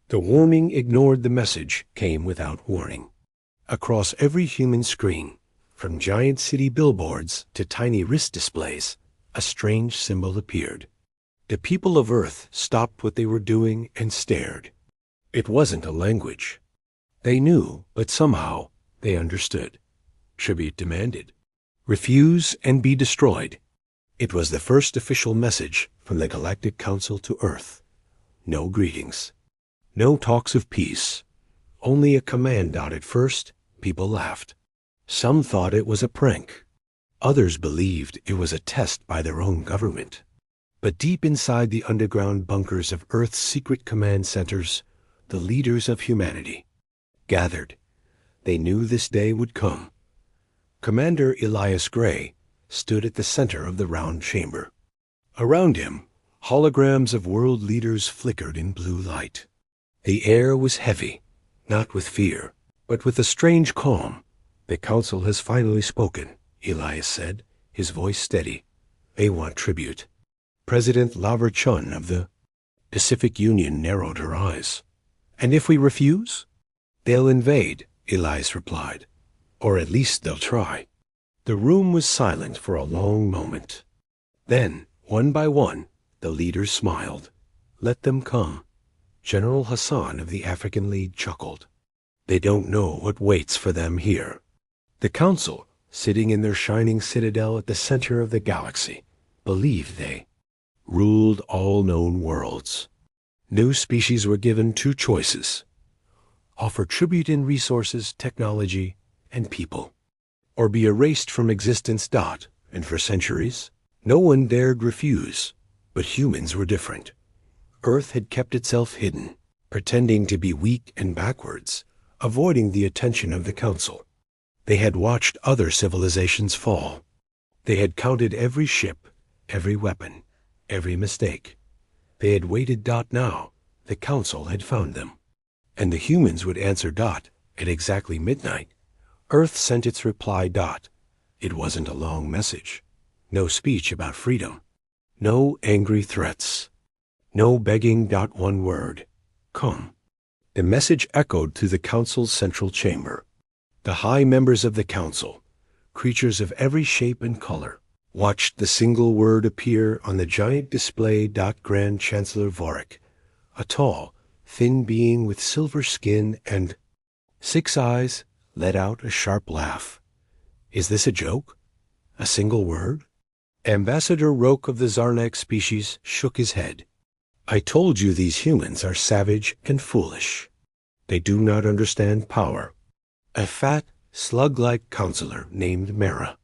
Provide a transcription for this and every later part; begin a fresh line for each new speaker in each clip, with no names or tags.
The warning ignored the message came without warning. Across every human screen, from giant city billboards to tiny wrist displays, a strange symbol appeared. The people of Earth stopped what they were doing and stared. It wasn't a language. They knew, but somehow they understood. Tribute demanded. Refuse and be destroyed. It was the first official message from the Galactic Council to Earth. No greetings. No talks of peace. Only a command dot. At first, people laughed. Some thought it was a prank. Others believed it was a test by their own government. But deep inside the underground bunkers of Earth's secret command centers, the leaders of humanity gathered. They knew this day would come. Commander Elias Gray stood at the center of the round chamber. Around him, holograms of world leaders flickered in blue light. The air was heavy, not with fear, but with a strange calm. "The Council has finally spoken," Elias said, his voice steady. "They want tribute." President Laver Chun of the Pacific Union narrowed her eyes. "And if we refuse?" "They'll invade," Elias replied. "Or at least they'll try." The room was silent for a long moment. Then, one by one, the leaders smiled. "Let them come." General Hassan of the African League chuckled. "They don't know what waits for them here." The Council, sitting in their shining citadel at the center of the galaxy, believed they ruled all known worlds. New species were given two choices: offer tribute in resources, technology, and people, or be erased from existence. And for centuries, no one dared refuse. But humans were different. Earth had kept itself hidden, pretending to be weak and backwards, avoiding the attention of the Council. They had watched other civilizations fall. They had counted every ship, every weapon, every mistake. They had waited. Now, the Council had found them. And the humans would answer. At exactly midnight, Earth sent its reply. It wasn't a long message. No speech about freedom. No angry threats. No begging. One word: come. The message echoed through the Council's central chamber. The high members of the Council, creatures of every shape and color, watched the single word appear on the giant display. Grand Chancellor Vorik, a tall, thin being with silver skin and 6 eyes, let out a sharp laugh. "Is this a joke? A single word?" Ambassador Roke of the Zarnak species shook his head. "I told you these humans are savage and foolish. They do not understand power." A fat, slug-like counselor named Mara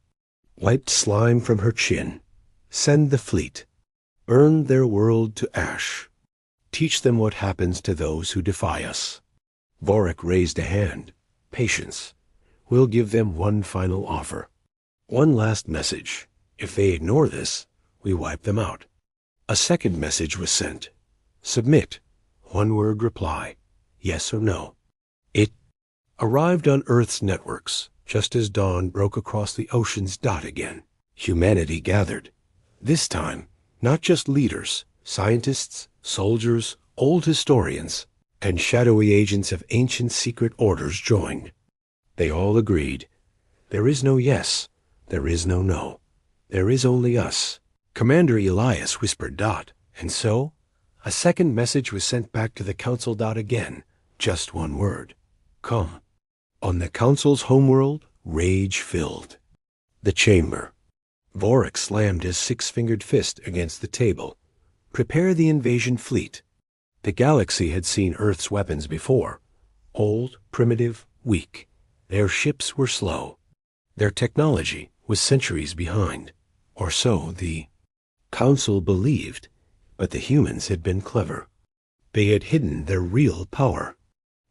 wiped slime from her chin. "Send the fleet. Burn their world to ash. Teach them what happens to those who defy us." Vorik raised a hand. "Patience. We'll give them one final offer. One last message. If they ignore this, we wipe them out." A second message was sent. "Submit. One-word reply. Yes or no." It arrived on Earth's networks, just as dawn broke across the oceans. Again, humanity gathered. This time, not just leaders, scientists, soldiers, old historians, and shadowy agents of ancient secret orders joined. They all agreed. There is no yes. There is no no. There is only us. Commander Elias whispered. And so, a second message was sent back to the Council. Again, just one word: come. On the Council's homeworld, rage filled the chamber. Vorik slammed his 6-fingered fist against the table. "Prepare the invasion fleet." The galaxy had seen Earth's weapons before. Old, primitive, weak. Their ships were slow. Their technology was centuries behind. Or so the Council believed. But the humans had been clever. They had hidden their real power.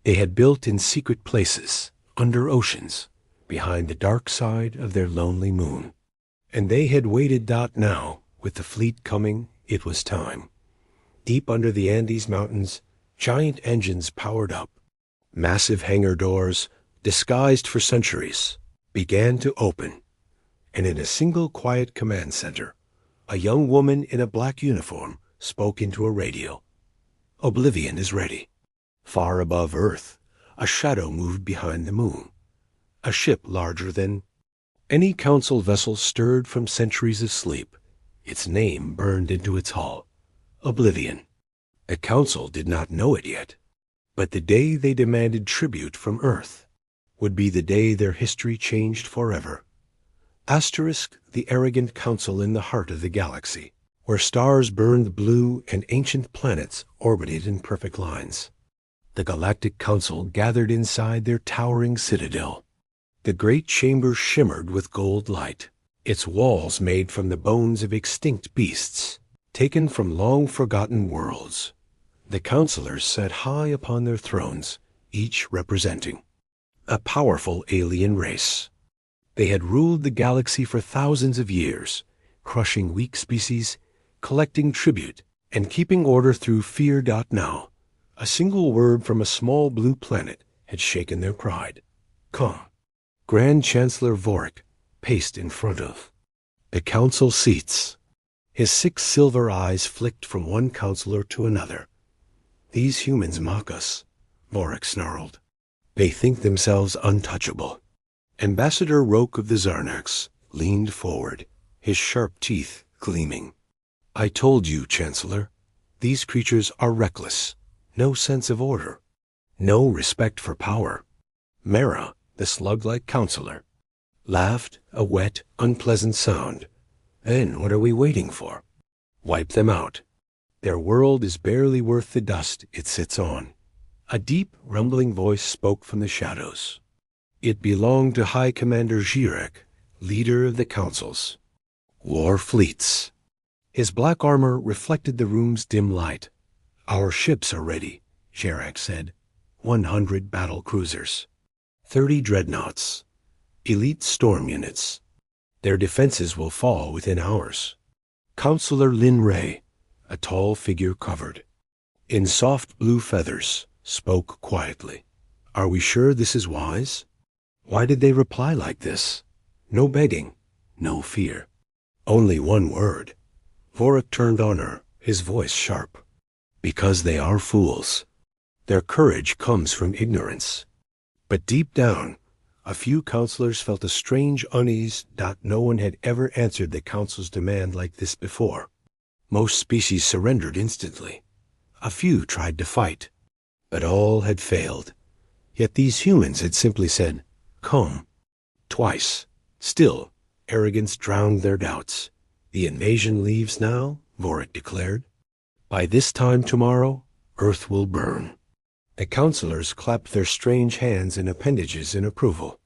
They had built in secret places, under oceans, behind the dark side of their lonely moon. And they had waited. Now, with the fleet coming, it was time. Deep under the Andes Mountains, giant engines powered up. Massive hangar doors, disguised for centuries, began to open. And in a single quiet command center, a young woman in a black uniform spoke into a radio. "Oblivion is ready." Far above Earth, a shadow moved behind the moon. A ship larger than any council vessel stirred from centuries of sleep. Its name burned into its hull. Oblivion. The council did not know it yet, but the day they demanded tribute from Earth would be the day their history changed forever. Asterisk the arrogant council in the heart of the galaxy, where stars burned blue and ancient planets orbited in perfect lines. The Galactic Council gathered inside their towering citadel. The great chamber shimmered with gold light, its walls made from the bones of extinct beasts, taken from long-forgotten worlds. The counselors sat high upon their thrones, each representing a powerful alien race. They had ruled the galaxy for thousands of years, crushing weak species, collecting tribute, and keeping order through fear. Now, a single word from a small blue planet had shaken their pride. Come. Grand Chancellor Vorik paced in front of the council seats. His 6 silver eyes flicked from one counselor to another. These humans mock us, Vorik snarled. They think themselves untouchable. Ambassador Roke of the Zarnax leaned forward, his sharp teeth gleaming. I told you, Chancellor, these creatures are reckless. No sense of order. No respect for power. Mara, the slug-like counselor, laughed, a wet, unpleasant sound. Then what are we waiting for? Wipe them out. Their world is barely worth the dust it sits on. A deep, rumbling voice spoke from the shadows. It belonged to High Commander Jirek, leader of the councils. War fleets. His black armor reflected the room's dim light. Our ships are ready, Jirek said. 100 battle cruisers. 30 dreadnoughts, elite storm units. Their defenses will fall within hours. Counselor Lin Ray, a tall figure covered in soft blue feathers, spoke quietly. Are we sure this is wise? Why did they reply like this? No begging, no fear. Only one word. Vorik turned on her, his voice sharp. Because they are fools. Their courage comes from ignorance. But deep down, a few counselors felt a strange unease. No one had ever answered the council's demand like this before. Most species surrendered instantly. A few tried to fight, but all had failed. Yet these humans had simply said, come. Twice. Still, arrogance drowned their doubts. The invasion leaves now, Vorik declared. By this time tomorrow, Earth will burn. The counselors clapped their strange hands and appendages in approval.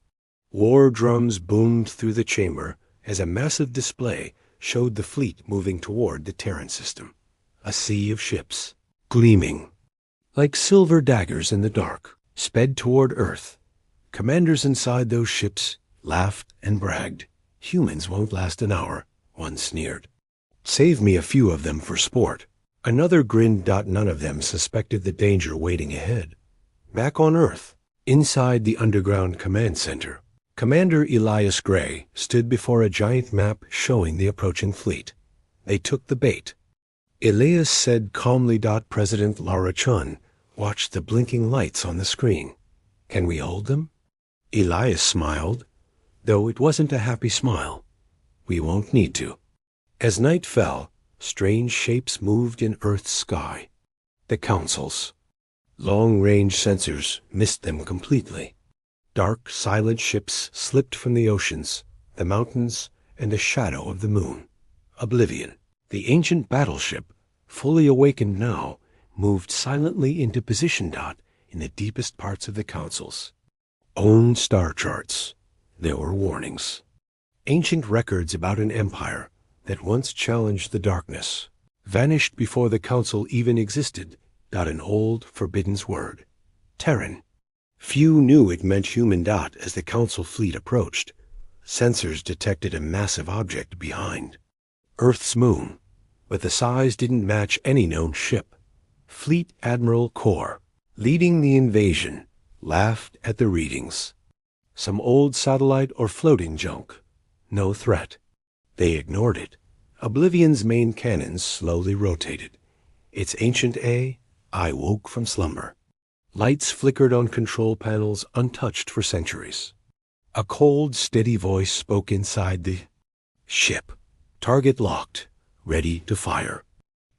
War drums boomed through the chamber as a massive display showed the fleet moving toward the Terran system. A sea of ships, gleaming like silver daggers in the dark, sped toward Earth. Commanders inside those ships laughed and bragged. Humans won't last an hour, one sneered. Save me a few of them for sport. Another grinned. None of them suspected the danger waiting ahead. Back on Earth, inside the underground command center, Commander Elias Gray stood before a giant map showing the approaching fleet. They took the bait. Elias said calmly. President Lara Chun watched the blinking lights on the screen. Can we hold them? Elias smiled, though it wasn't a happy smile. We won't need to. As night fell, strange shapes moved in Earth's sky. The councils. Long-range sensors missed them completely. Dark, silent ships slipped from the oceans, the mountains, and the shadow of the moon. Oblivion. The ancient battleship, fully awakened now, moved silently into position. In the deepest parts of the councils. Own star charts. There were warnings. Ancient records about an empire that once challenged the darkness, vanished before the council even existed. An old, forbidden word. Terran. Few knew it meant human. As the council fleet approached, sensors detected a massive object behind Earth's moon, but the size didn't match any known ship. Fleet Admiral Kor, leading the invasion, laughed at the readings. Some old satellite or floating junk. No threat. They ignored it. Oblivion's main cannons slowly rotated. Its ancient I woke from slumber. Lights flickered on control panels untouched for centuries. A cold, steady voice spoke inside the ship. Target locked, ready to fire.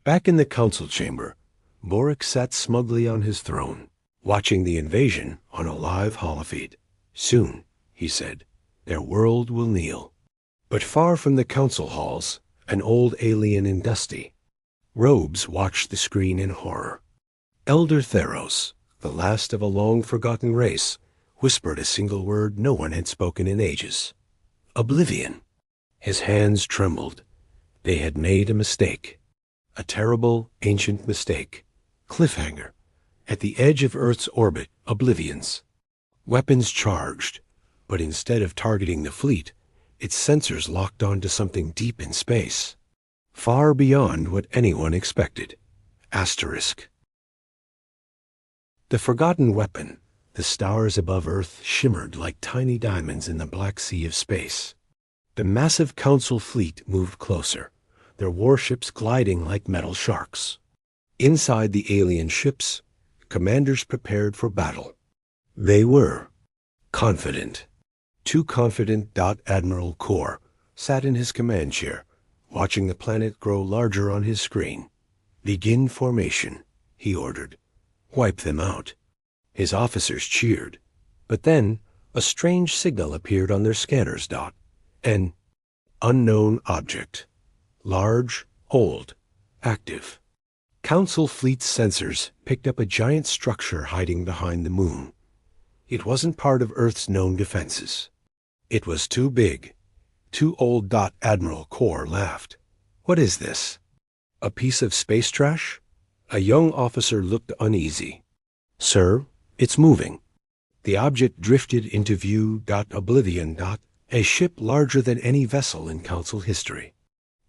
Back in the council chamber, Boric sat smugly on his throne, watching the invasion on a live holofeed. Soon, he said, their world will kneel. But far from the council halls, an old alien in dusty robes watched the screen in horror. Elder Theros, the last of a long-forgotten race, whispered a single word no one had spoken in ages. Oblivion. His hands trembled. They had made a mistake. A terrible, ancient mistake. Cliffhanger. At the edge of Earth's orbit, Oblivion's weapons charged, but instead of targeting the fleet, its sensors locked onto something deep in space, far beyond what anyone expected. Asterisk. The forgotten weapon, the stars above Earth shimmered like tiny diamonds in the black sea of space. The massive council fleet moved closer, their warships gliding like metal sharks. Inside the alien ships, commanders prepared for battle. They were confident. Too confident. Admiral Kor sat in his command chair, watching the planet grow larger on his screen. Begin formation, he ordered. Wipe them out. His officers cheered. But then a strange signal appeared on their scanners. An unknown object. Large, old, active. Council fleet's sensors picked up a giant structure hiding behind the moon. It wasn't part of Earth's known defenses. It was too big, too old. Admiral Kor laughed. What is this? A piece of space trash? A young officer looked uneasy. Sir, it's moving. The object drifted into view. Oblivion. A ship larger than any vessel in Council history.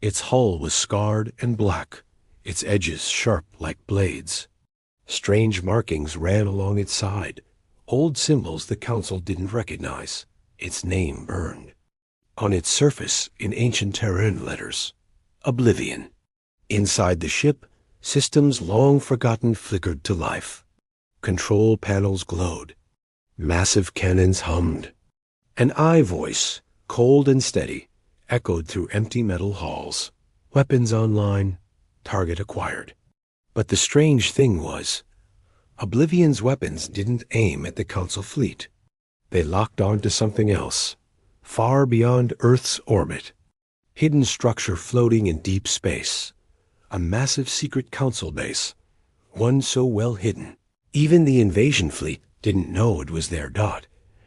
Its hull was scarred and black, its edges sharp like blades. Strange markings ran along its side, old symbols the Council didn't recognize. Its name burned. On its surface, in ancient Terran letters, Oblivion. Inside the ship, systems long forgotten flickered to life. Control panels glowed. Massive cannons hummed. An I voice, cold and steady, echoed through empty metal halls. Weapons online, target acquired. But the strange thing was, Oblivion's weapons didn't aim at the Council fleet. They locked onto something else, far beyond Earth's orbit. Hidden structure floating in deep space. A massive secret Council base, one so well hidden. Even the invasion fleet didn't know it was there.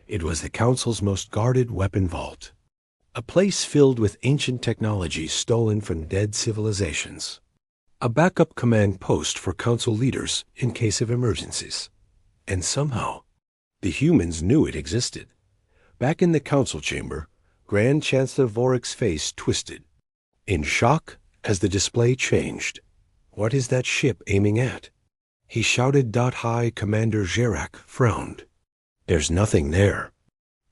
It was the Council's most guarded weapon vault. A place filled with ancient technology stolen from dead civilizations. A backup command post for Council leaders in case of emergencies. And somehow, the humans knew it existed. Back in the Council chamber, Grand Chancellor Vorik's face twisted, in shock as the display changed. What is that ship aiming at? He shouted. High Commander Gerak frowned. There's nothing there.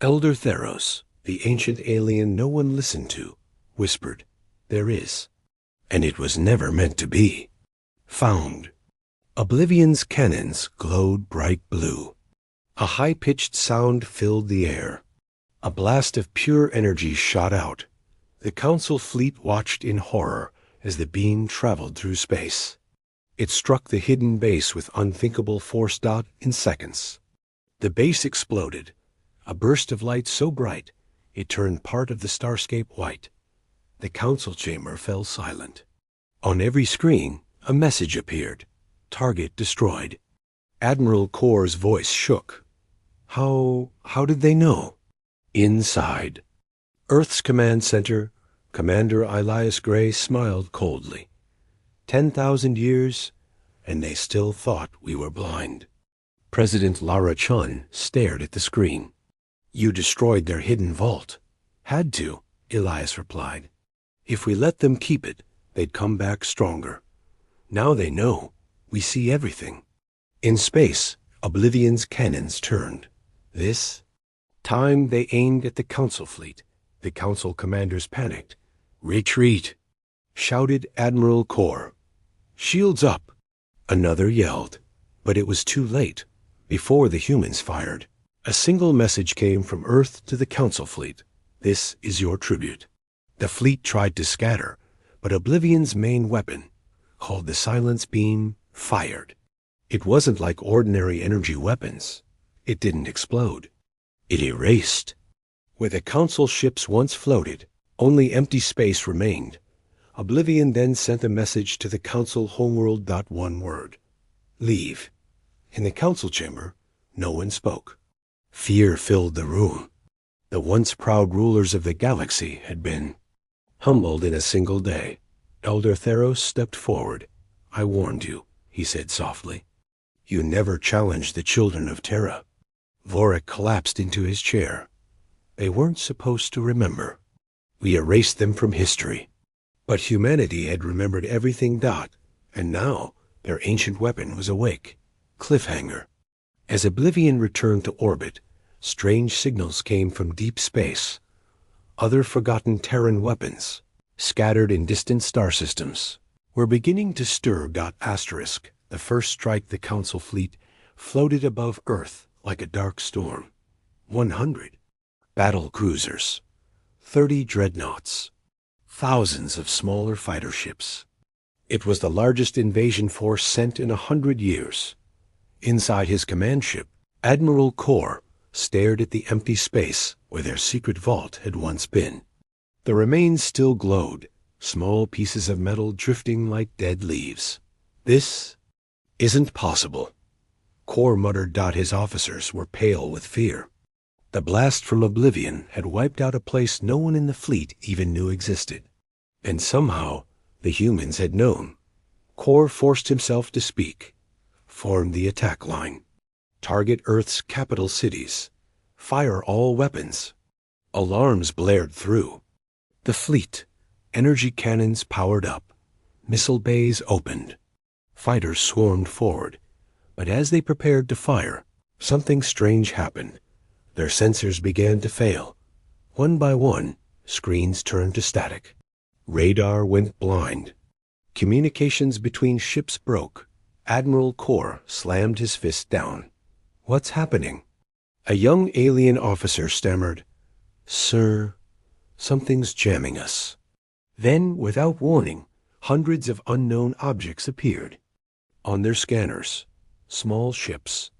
Elder Theros, the ancient alien no one listened to, whispered, there is. And it was never meant to be. Found. Oblivion's cannons glowed bright blue. A high-pitched sound filled the air. A blast of pure energy shot out. The Council fleet watched in horror as the beam traveled through space. It struck the hidden base with unthinkable force. In seconds. The base exploded, a burst of light so bright it turned part of the starscape white. The Council chamber fell silent. On every screen, a message appeared. Target destroyed. Admiral Kor's voice shook. How did they know? Inside. Earth's command center, Commander Elias Gray smiled coldly. 10,000 years, and they still thought we were blind. President Lara Chun stared at the screen. You destroyed their hidden vault. Had to, Elias replied. If we let them keep it, they'd come back stronger. Now they know. We see everything. In space, Oblivion's cannons turned. This time they aimed at the Council fleet. The Council commanders panicked. Retreat, shouted Admiral Kor. Shields up. Another yelled, but it was too late. Before the humans fired, a single message came from Earth to the Council fleet. This is your tribute. The fleet tried to scatter, but Oblivion's main weapon, called the Silence Beam, fired. It wasn't like ordinary energy weapons. It didn't explode. It erased. Where the Council ships once floated, only empty space remained. Oblivion then sent a message to the Council homeworld. One word. Leave. In the Council chamber, no one spoke. Fear filled the room. The once proud rulers of the galaxy had been humbled in a single day. Elder Theros stepped forward. I warned you, he said softly. You never challenged the children of Terra. Vorik collapsed into his chair. They weren't supposed to remember. We erased them from history. But humanity had remembered everything. And now their ancient weapon was awake. Cliffhanger. As Oblivion returned to orbit, strange signals came from deep space. Other forgotten Terran weapons, scattered in distant star systems, were beginning to stir. Asterisk. The first strike the Council fleet floated above Earth like a dark storm. 100 battle cruisers, 30 dreadnoughts, thousands of smaller fighter ships. It was the largest invasion force sent in 100 years. Inside his command ship, Admiral Kor stared at the empty space where their secret vault had once been. The remains still glowed, small pieces of metal drifting like dead leaves. This isn't possible. Kor muttered. His officers were pale with fear. The blast from Oblivion had wiped out a place no one in the fleet even knew existed. And somehow the humans had known. Kor forced himself to speak. Form the attack line. Target Earth's capital cities. Fire all weapons. Alarms blared through. The fleet. Energy cannons powered up. Missile bays opened. Fighters swarmed forward. But as they prepared to fire, something strange happened. Their sensors began to fail. One by one, screens turned to static. Radar went blind. Communications between ships broke. Admiral Kor slammed his fist down. What's happening? A young alien officer stammered, Sir, something's jamming us. Then, without warning, hundreds of unknown objects appeared. On their scanners, small ships,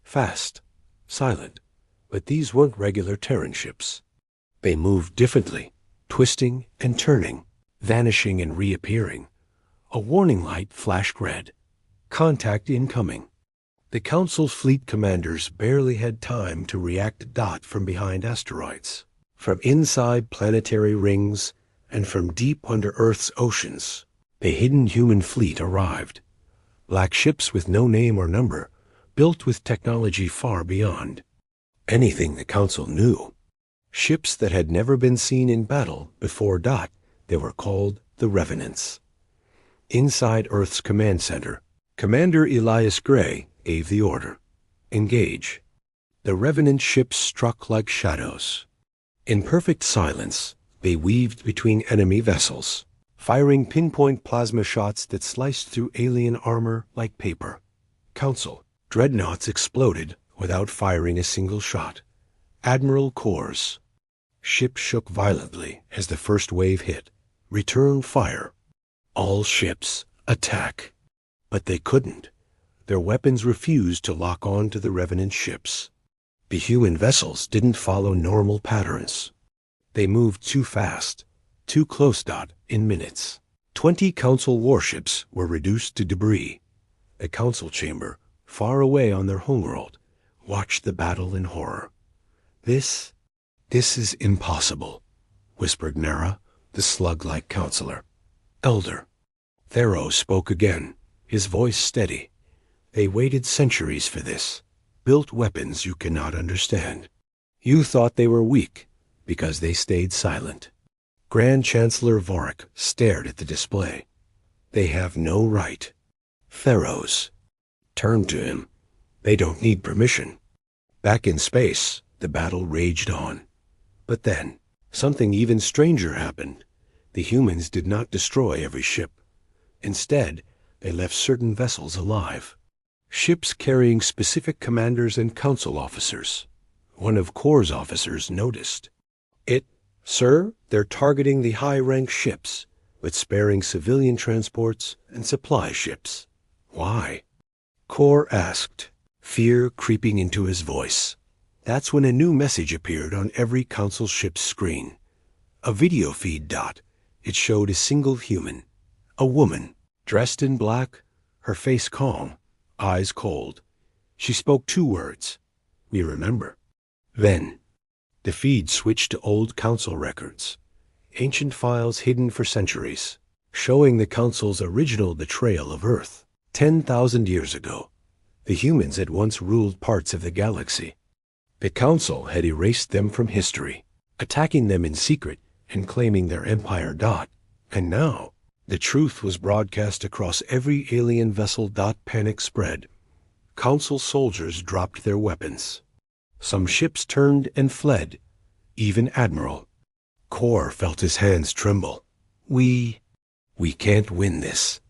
fast, silent, but these weren't regular Terran ships. They moved differently, twisting and turning, vanishing and reappearing. A warning light flashed red. Contact incoming. The Council fleet commanders barely had time to react. From behind asteroids, from inside planetary rings, and from deep under Earth's oceans, the hidden human fleet arrived. Black ships with no name or number, built with technology far beyond anything the Council knew. Ships that had never been seen in battle before. They were called the Revenants. Inside Earth's command center, Commander Elias Gray gave the order. Engage. The Revenant ships struck like shadows. In perfect silence, they weaved between enemy vessels, firing pinpoint plasma shots that sliced through alien armor like paper. Council dreadnoughts exploded without firing a single shot. Admiral Kor's ship shook violently as the first wave hit. Return fire. All ships attack. But they couldn't. Their weapons refused to lock on to the Revenant ships. The human vessels didn't follow normal patterns. They moved too fast, too close. In minutes, 20 Council warships were reduced to debris. The Council chamber, far away on their homeworld, watched the battle in horror. This is impossible, whispered Nara, the slug-like counselor. Elder. Theros spoke again, his voice steady. They waited centuries for this, built weapons you cannot understand. You thought they were weak because they stayed silent. Grand Chancellor Vorik stared at the display. They have no right. Theros turned to him. They don't need permission. Back in space, the battle raged on. But then, something even stranger happened. The humans did not destroy every ship. Instead, they left certain vessels alive. ships carrying specific commanders and council officers. One of Corps' officers noticed. Sir, they're targeting the high-ranked ships, but sparing civilian transports and supply ships. Why? Corps asked, fear creeping into his voice. That's when a new message appeared on every council ship's screen. A video feed. It showed a single human, a woman, dressed in black, her face calm, eyes cold. She spoke 2 words. We remember. Then, the feed switched to old council records, ancient files hidden for centuries, showing the council's original betrayal of Earth. 10,000 years ago, the humans had once ruled parts of the galaxy. The council had erased them from history, attacking them in secret and claiming their empire. And now, the truth was broadcast across every alien vessel. Panic spread. Council soldiers dropped their weapons. Some ships turned and fled, even Admiral. Corps felt his hands tremble. We can't win this,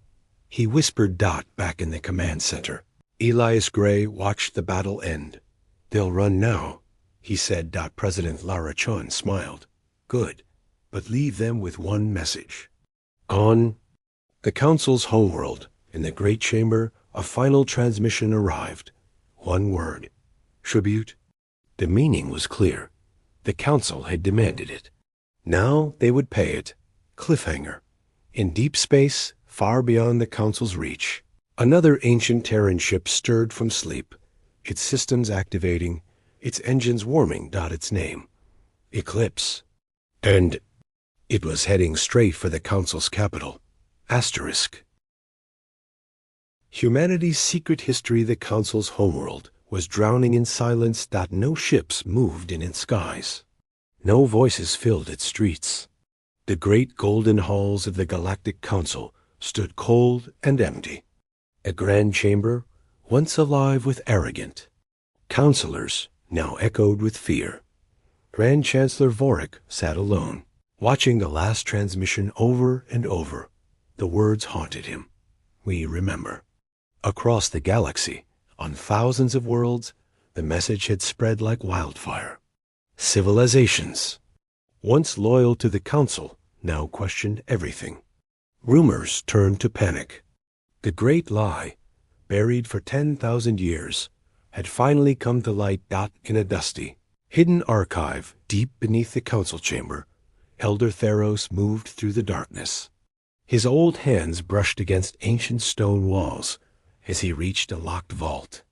he whispered. Back in the command center, Elias Gray watched the battle end. They'll run now, he said. President Lara Chun smiled. Good, but leave them with one message. On the council's homeworld, in the Great Chamber, a final transmission arrived. One word. Tribute. The meaning was clear. The council had demanded it. Now they would pay it. Cliffhanger. In deep space, far beyond the council's reach, another ancient Terran ship stirred from sleep, its systems activating, its engines warming. Its name. Eclipse. And it was heading straight for the council's capital. Asterisk. Humanity's secret history. The council's homeworld was drowning in silence. No ships moved in its skies. No voices filled its streets. The great golden halls of the Galactic Council stood cold and empty. A grand chamber, once alive with arrogant counselors, now echoed with fear. Grand Chancellor Vorik sat alone, watching the last transmission over and over. The words haunted him. We remember. Across the galaxy, on thousands of worlds, the message had spread like wildfire. Civilizations, once loyal to the council, now questioned everything. Rumors turned to panic. The great lie, buried for 10,000 years, had finally come to light. In a dusty, hidden archive deep beneath the council chamber, Elder Theros moved through the darkness. His old hands brushed against ancient stone walls as he reached a locked vault.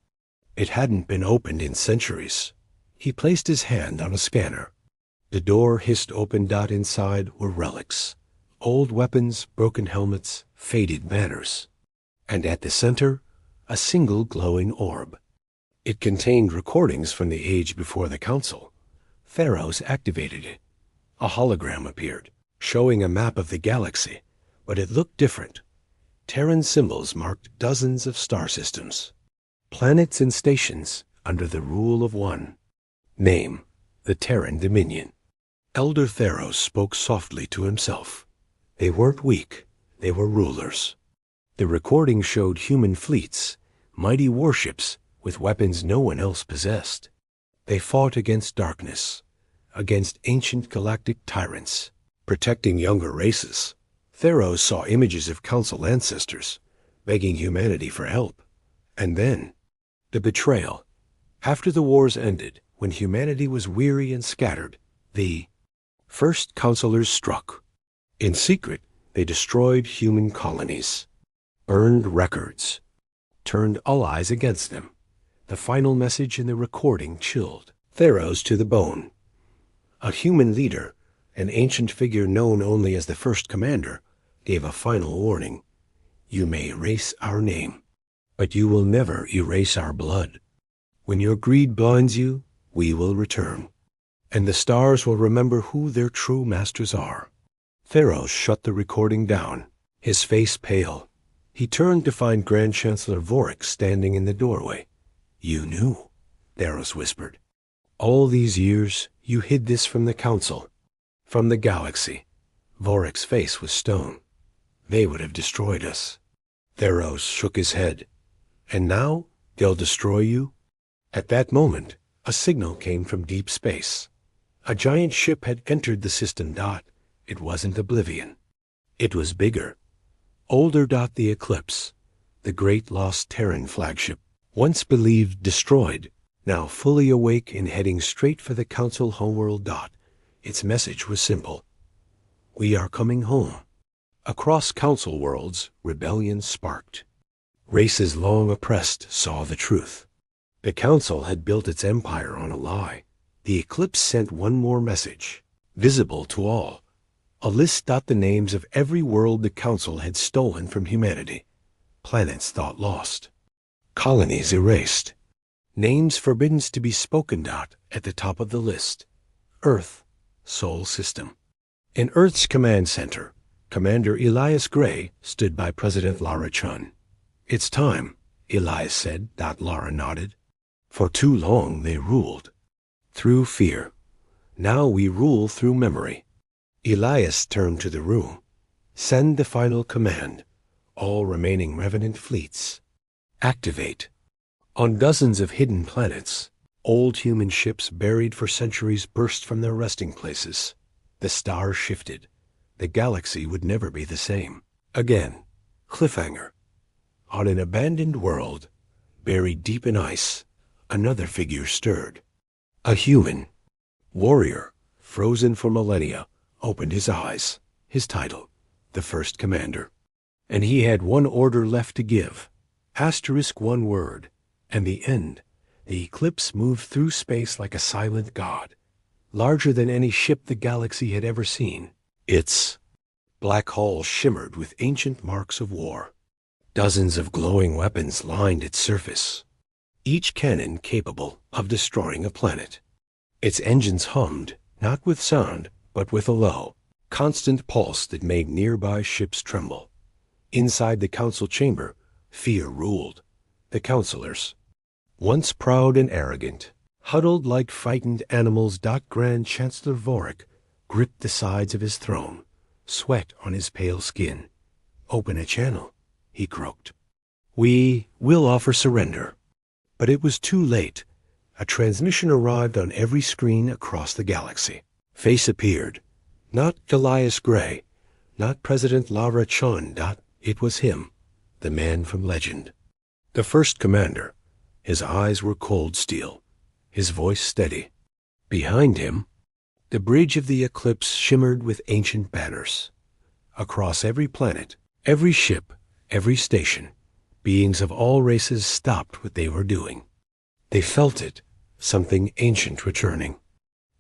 It hadn't been opened in centuries. He placed his hand on a scanner. The door hissed open. Inside were relics, old weapons, broken helmets, faded banners. And at the center, a single glowing orb. It contained recordings from the age before the council. Theros activated it. A hologram appeared, showing a map of the galaxy, but it looked different. Terran symbols marked dozens of star systems, planets and stations under the rule of one. Name, the Terran Dominion. Elder Theros spoke softly to himself. They weren't weak, they were rulers. The recording showed human fleets, mighty warships with weapons no one else possessed. They fought against darkness, against ancient galactic tyrants, protecting younger races. Theros saw images of council ancestors, begging humanity for help. And then, the betrayal. After the wars ended, when humanity was weary and scattered, the first counselors struck. In secret, they destroyed human colonies, burned records, turned allies against them. The final message in the recording chilled Theros to the bone. A human leader, an ancient figure known only as the first commander, gave a final warning. You may erase our name, but you will never erase our blood. When your greed blinds you, we will return, and the stars will remember who their true masters are. Theros shut the recording down, his face pale. He turned to find Grand Chancellor Vorik standing in the doorway. You knew, Theros whispered. All these years, you hid this from the council, from the galaxy. Vorik's face was stone. They would have destroyed us. Theros shook his head. And now, They'll destroy you? At that moment, a signal came from deep space. A giant ship had entered the system. It wasn't Oblivion. It was bigger. Older. The Eclipse, the great lost Terran flagship, once believed destroyed, now fully awake and heading straight for the Council homeworld. Its message was simple. We are coming home. Across Council worlds, rebellion sparked. Races long oppressed saw the truth. The Council had built its empire on a lie. The Eclipse sent one more message, visible to all. A list. The names of every world the Council had stolen from humanity. Planets thought lost. Colonies erased. Names forbidden to be spoken. At the top of the list, Earth, Sol System. In Earth's command center, Commander Elias Gray stood by President Lara Chun. It's time, Elias said. Lara nodded. For too long they ruled. Through fear. Now we rule through memory. Elias turned to the room. Send the final command. All remaining Revenant fleets. Activate. On dozens of hidden planets, old human ships buried for centuries burst from their resting places. The stars shifted. The galaxy would never be the same. Again, cliffhanger. On an abandoned world, buried deep in ice, another figure stirred. A human, warrior, frozen for millennia, opened his eyes. His title, the First Commander. And he had one order left to give. One word. And the end. The Eclipse moved through space like a silent god, larger than any ship the galaxy had ever seen. Its black hull shimmered with ancient marks of war. Dozens of glowing weapons lined its surface, each cannon capable of destroying a planet. Its engines hummed, not with sound, but with a low, constant pulse that made nearby ships tremble. Inside the Council chamber, fear ruled. The councilors, once proud and arrogant, huddled like frightened animals. Grand Chancellor Vorik gripped the sides of his throne, sweat on his pale skin. Open a channel, he croaked. We will offer surrender. But it was too late. A transmission arrived on every screen across the galaxy. Face appeared. Not Elias Gray, not President Lara Chun. It was him, the man from legend. The First Commander. His eyes were cold steel, his voice steady. Behind him, the bridge of the Eclipse shimmered with ancient banners. Across every planet, every ship, every station, beings of all races stopped what they were doing. They felt it, something ancient returning.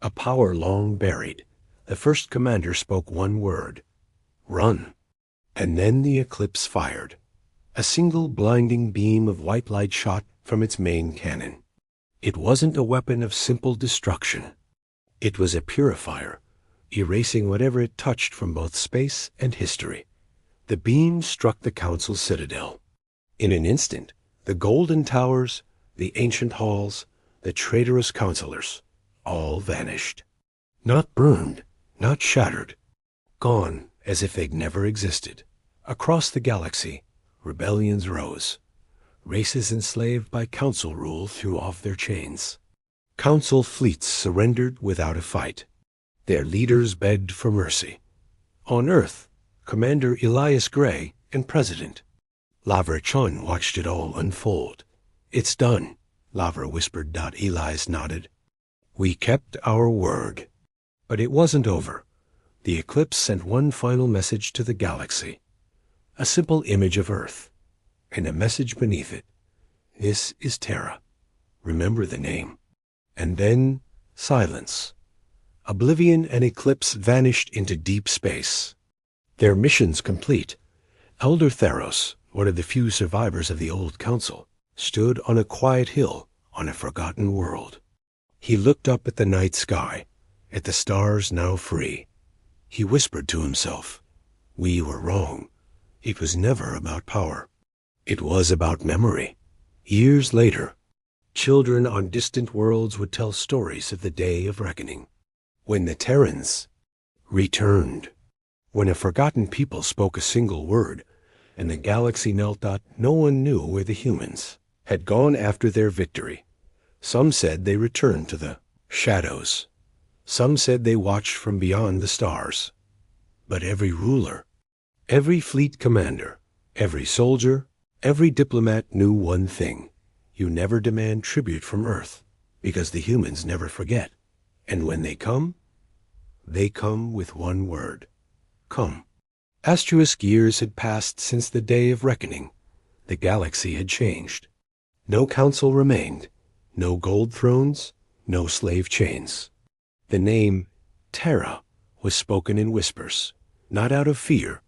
A power long buried. The First Commander spoke one word. Run. And then the Eclipse fired. A single blinding beam of white light shot from its main cannon. It wasn't a weapon of simple destruction. It was a purifier, erasing whatever it touched from both space and history. The beam struck the Council citadel. In an instant, the golden towers, the ancient halls, the traitorous councilors, all vanished. Not burned, not shattered. Gone as if they'd never existed. Across the galaxy, rebellions rose. Races enslaved by Council rule threw off their chains. Council fleets surrendered without a fight. Their leaders begged for mercy. On Earth, Commander Elias Gray and President Lara Chun watched it all unfold. It's done, Lara whispered. Elias nodded. We kept our word. But it wasn't over. The Eclipse sent one final message to the galaxy. A simple image of Earth, and a message beneath it. This is Terra. Remember the name. And then silence. Oblivion and Eclipse vanished into deep space. Their missions complete. Elder Theros, one of the few survivors of the old council, stood on a quiet hill on a forgotten world. He looked up at the night sky, at the stars now free. He whispered to himself, we were wrong. It was never about power. It was about memory. Years later, children on distant worlds would tell stories of the day of reckoning, when the Terrans returned, when a forgotten people spoke a single word, and the galaxy knelt. No one knew where the humans had gone after their victory. Some said they returned to the shadows. Some said they watched from beyond the stars. But every ruler, every fleet commander, every soldier, every diplomat knew one thing. You never demand tribute from Earth, because the humans never forget. And when they come with one word. Come. Asterisk years had passed since the day of reckoning. The galaxy had changed. No council remained, no gold thrones, no slave chains. The name Terra was spoken in whispers, not out of fear,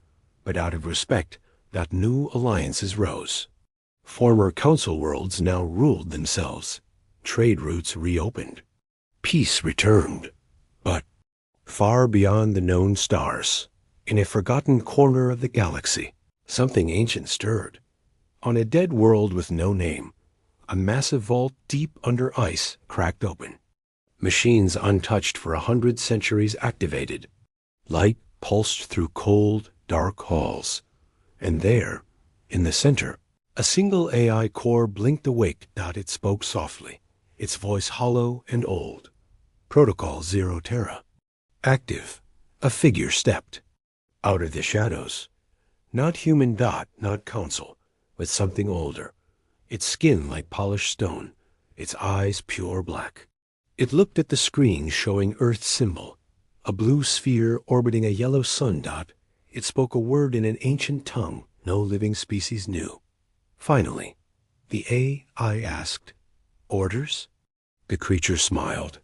but out of respect that new alliances rose. Former council worlds now ruled themselves. Trade routes reopened. Peace returned. But far beyond the known stars, in a forgotten corner of the galaxy, something ancient stirred. On a dead world with no name, a massive vault deep under ice cracked open. Machines untouched for 100 centuries activated. Light pulsed through cold, dark halls. And there, in the center, a single AI core blinked awake. It spoke softly, its voice hollow and old. Protocol 0 Terra. Active. A figure stepped. Out of the shadows. Not human, not council, but something older. Its skin like polished stone, its eyes pure black. It looked at the screen showing Earth's symbol, a blue sphere orbiting a yellow sun. It spoke a word in an ancient tongue no living species knew. Finally, the AI asked, "Orders?" The creature smiled.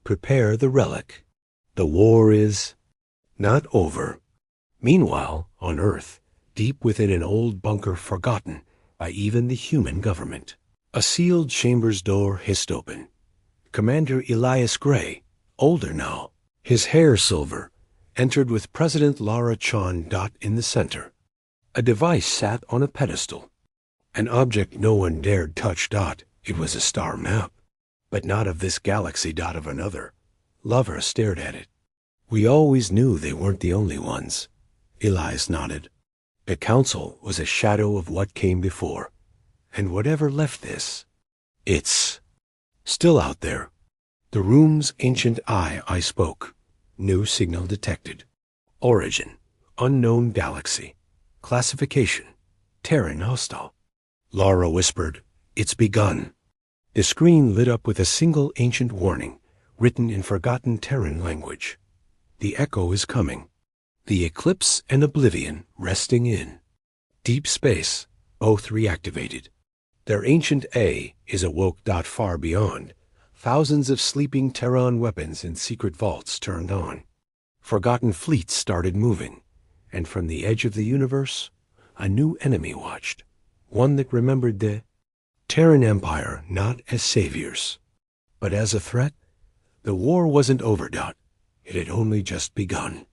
"Prepare the relic. The war is not over." Meanwhile, on Earth, deep within an old bunker forgotten by even the human government, a sealed chamber's door hissed open. Commander Elias Gray, older now, his hair silver, entered with President Lara Chan. In the center. A device sat on a pedestal. An object no one dared touch. It was a star map, but not of this galaxy. Of another. Lara stared at it. "We always knew they weren't the only ones." Elias nodded. The council was a shadow of what came before, and whatever left this, it's still out there. The room's ancient I spoke. New signal detected. Origin, unknown galaxy. Classification, Terran hostile. Lara whispered, "It's begun." The screen lit up with a single ancient warning, written in forgotten Terran language. The echo is coming. The eclipse and oblivion resting in. Deep space, both reactivated. Their ancient A is awoke. Far beyond, thousands of sleeping Terran weapons in secret vaults turned on. Forgotten fleets started moving, and from the edge of the universe, a new enemy watched. One that remembered the Terran Empire not as saviors, but as a threat. The war wasn't over. It had only just begun.